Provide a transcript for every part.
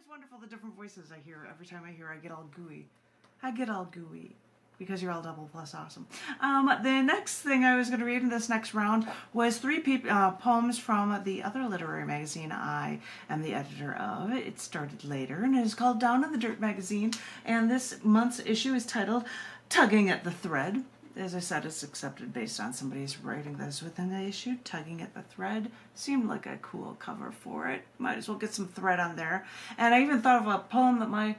wonderful, the different voices I hear. Every time I hear, I get all gooey. I get all gooey because you're all double plus awesome. The next thing I was going to read in this next round was three poems from the other literary magazine I am the editor of. It started later and it is called Down in the Dirt magazine, and this month's issue is titled Tugging at the Thread. As I said, it's accepted based on somebody's writing this within the issue. Tugging at the Thread seemed like a cool cover for it. Might as well get some thread on there. And I even thought of a poem that my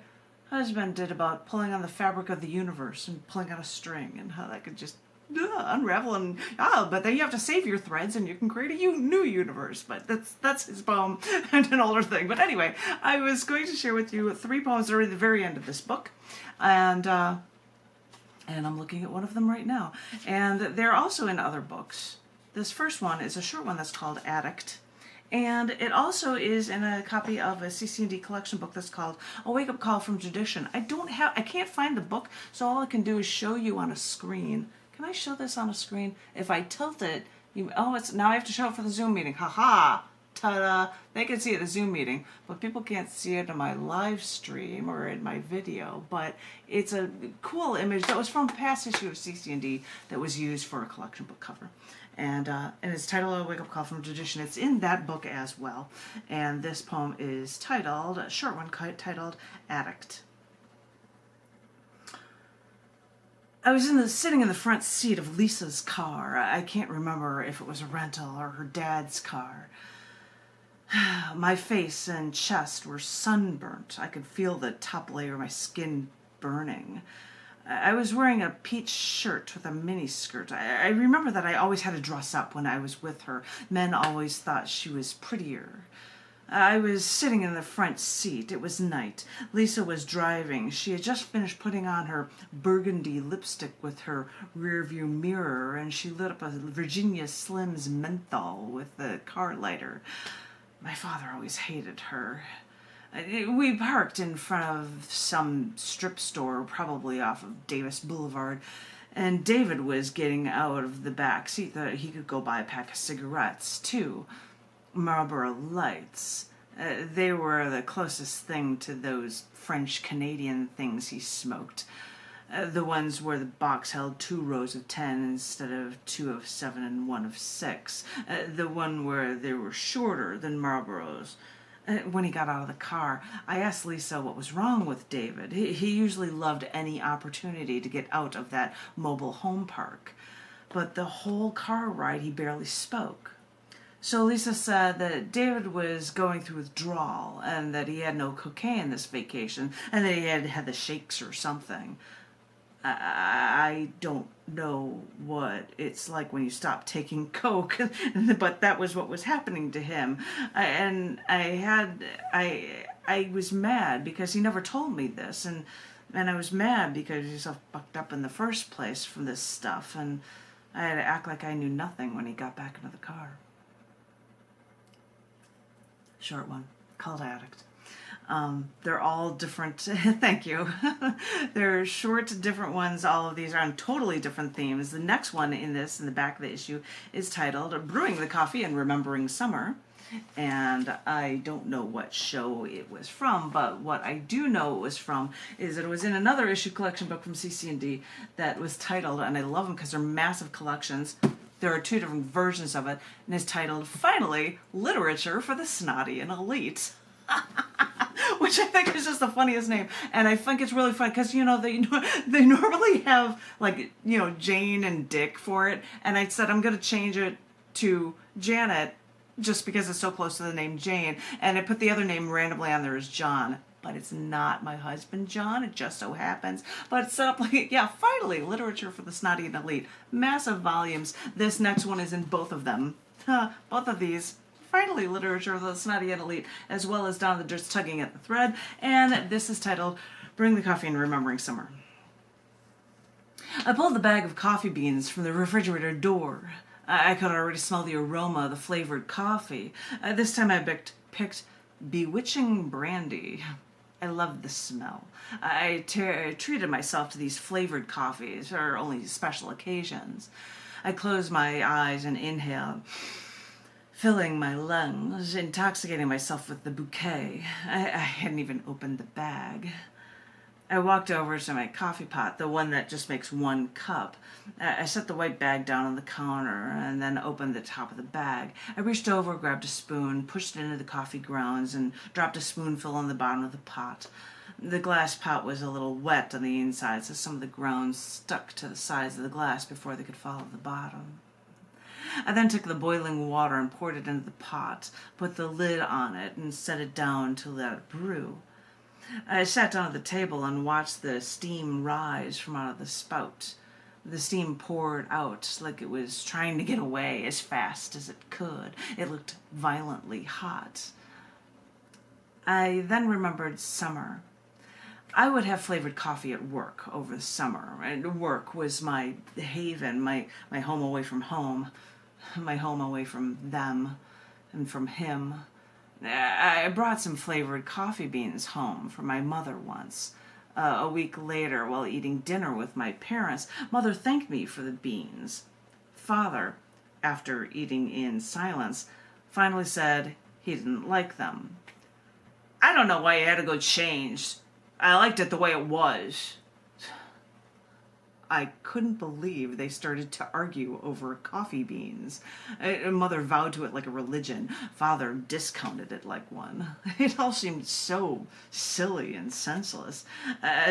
husband did about pulling on the fabric of the universe and pulling on a string and how that could just unravel and but then you have to save your threads and you can create a new universe. But that's his poem and an older thing. But anyway, I was going to share with you three poems that are at the very end of this book, and I'm looking at one of them right now. And they're also in other books. This first one is a short one that's called Addict. And it also is in a copy of a CC&D collection book that's called A Wake-Up Call from Tradition. I can't find the book, so all I can do is show you on a screen. Can I show this on a screen? If I tilt it, now I have to show it for the Zoom meeting. Ha-ha! Ta-da! They can see it at the Zoom meeting, but people can't see it in my live stream or in my video. But it's a cool image that was from a past issue of CC&D that was used for a collection book cover. And it's titled A Wake-Up Call from Tradition. It's in that book as well. And this poem is titled, a short one titled Addict. I was sitting in the front seat of Lisa's car. I can't remember if it was a rental or her dad's car. My face and chest were sunburnt. I could feel the top layer of my skin burning. I was wearing a peach shirt with a mini skirt. I remember that I always had to dress up when I was with her. Men always thought she was prettier. I was sitting in the front seat. It was night. Lisa was driving. She had just finished putting on her burgundy lipstick with her rearview mirror, and she lit up a Virginia Slims menthol with the car lighter. My father always hated her. We parked in front of some strip store, probably off of Davis Boulevard, and David was getting out of the back seat that he could go buy a pack of cigarettes, too. Marlboro Lights. They were the closest thing to those French-Canadian things he smoked. The ones where the box held 2 rows of 10 instead of 2 of 7 and 1 of 6. The one where they were shorter than Marlboros. When he got out of the car, I asked Lisa what was wrong with David. He usually loved any opportunity to get out of that mobile home park. But the whole car ride, he barely spoke. So Lisa said that David was going through withdrawal and that he had no cocaine this vacation and that he had the shakes or something. I don't know what it's like when you stop taking coke, but that was what was happening to him. I was mad because he never told me this, and I was mad because he's so fucked up in the first place from this stuff, and I had to act like I knew nothing when he got back into the car. Short one, called Addict. They're all different. Thank you. They're short, different ones. All of these are on totally different themes. The next one in the back of the issue, is titled Brewing the Coffee and Remembering Summer. And I don't know what show it was from, but what I do know it was from is that it was in another issue collection book from CC&D that was titled, and I love them because they're massive collections. There are 2 different versions of it, and it's titled, Finally, Literature for the Snotty and Elite. Which I think is just the funniest name. And I think it's really fun because, they normally have, Jane and Dick for it. And I said I'm going to change it to Janet just because it's so close to the name Jane. And I put the other name randomly on there as John. But it's not my husband, John. It just so happens. But it's set up finally, Literature for the Snotty and Elite. Massive volumes. This next one is in both of them. Both of these. Finally, Literature for the Snotty and Elite, as well as Down the Dirt Tugging at the Thread. And this is titled Bring the Coffee and Remembering Summer. I pulled the bag of coffee beans from the refrigerator door. I could already smell the aroma of the flavored coffee. This time I picked Bewitching Brandy. I loved the smell. I treated myself to these flavored coffees for only special occasions. I closed my eyes and inhaled. filling my lungs, intoxicating myself with the bouquet. I hadn't even opened the bag. I walked over to my coffee pot, the one that just makes one cup. I set the white bag down on the counter and then opened the top of the bag. I reached over, grabbed a spoon, pushed it into the coffee grounds, and dropped a spoonful on the bottom of the pot. The glass pot was a little wet on the inside, so some of the grounds stuck to the sides of the glass before they could fall to the bottom. I then took the boiling water and poured it into the pot, put the lid on it, and set it down to let it brew. I sat down at the table and watched the steam rise from out of the spout. The steam poured out like it was trying to get away as fast as it could. It looked violently hot. I then remembered summer. I would have flavored coffee at work over the summer, and work was my haven, my home away from home, my home away from them and from him. I brought some flavored coffee beans home for my mother once. A week later, while eating dinner with my parents, Mother thanked me for the beans. Father, after eating in silence, finally said he didn't like them. I don't know why you had to go change. I liked it the way it was. I couldn't believe they started to argue over coffee beans. Mother vowed to it like a religion. Father discounted it like one. It all seemed so silly and senseless.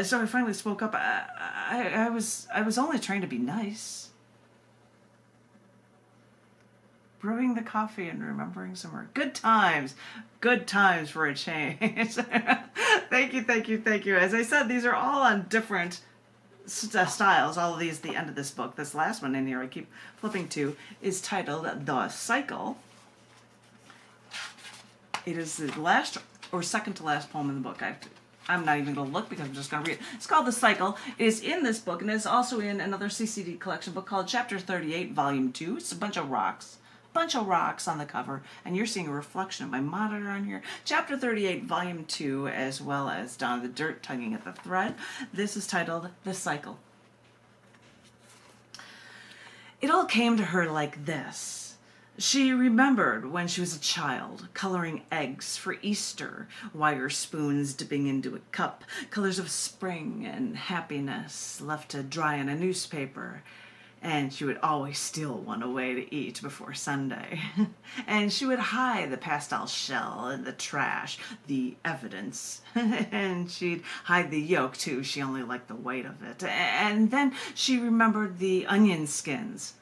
So I finally spoke up. I was only trying to be nice. Brewing the coffee and remembering summer. Good times for a change. Thank you. As I said, these are all on different styles. All of these at the end of this book. This last one in here I keep flipping to is titled The Cycle. It is the last or second to last poem in the book. I'm not even going to look because I'm just going to read it. It's called The Cycle. It is in this book and it's also in another CCD collection book called Chapter 38, Volume 2. It's a bunch of rocks. On the cover, and you're seeing a reflection of my monitor on here. Chapter 38, Volume 2, as well as Down the Dirt, Tugging at the Thread. This is titled The Cycle. It all came to her like this. She remembered when she was a child, coloring eggs for Easter, wire spoons dipping into a cup, colors of spring and happiness left to dry in a newspaper. And she would always steal one away to eat before Sunday. And she would hide the pastel shell in the trash, the evidence. And she'd hide the yolk too, she only liked the white of it. And then she remembered the onion skins.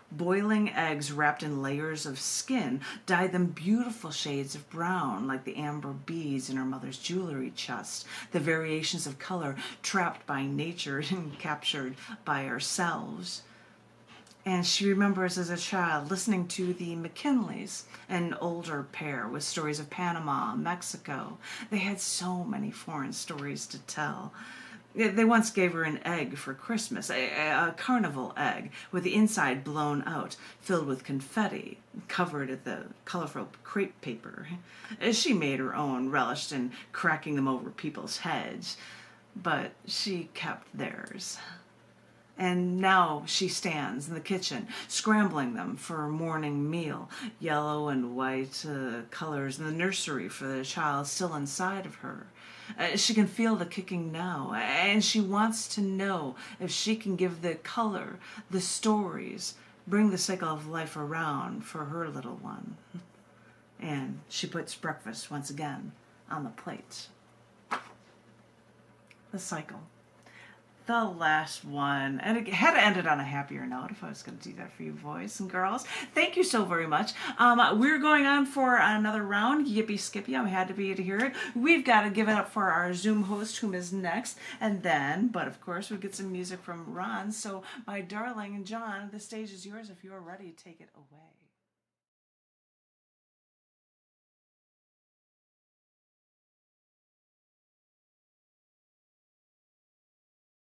Boiling eggs wrapped in layers of skin dyed them beautiful shades of brown, like the amber beads in her mother's jewelry chest, the variations of color trapped by nature and captured by ourselves. And she remembers as a child listening to the McKinleys, an older pair with stories of Panama, Mexico. They had so many foreign stories to tell. They once gave her an egg for Christmas, a carnival egg, with the inside blown out, filled with confetti, covered in the colorful crepe paper. She made her own, relished in cracking them over people's heads, but she kept theirs. And now she stands in the kitchen, scrambling them for a morning meal, yellow and white colors in the nursery for the child still inside of her. She can feel the kicking now, and she wants to know if she can give the color, the stories, bring the cycle of life around for her little one. And she puts breakfast once again on the plate. The cycle. The last one, and it had ended on a happier note if I was going to do that for you boys and girls. Thank you so very much. We're going on for another round. Yippee skippy, I'm happy to hear it. We've got to give it up for our Zoom host, whom is next, and then, but of course, we get some music from Ron. So, my darling John, the stage is yours if you're ready. Take it away.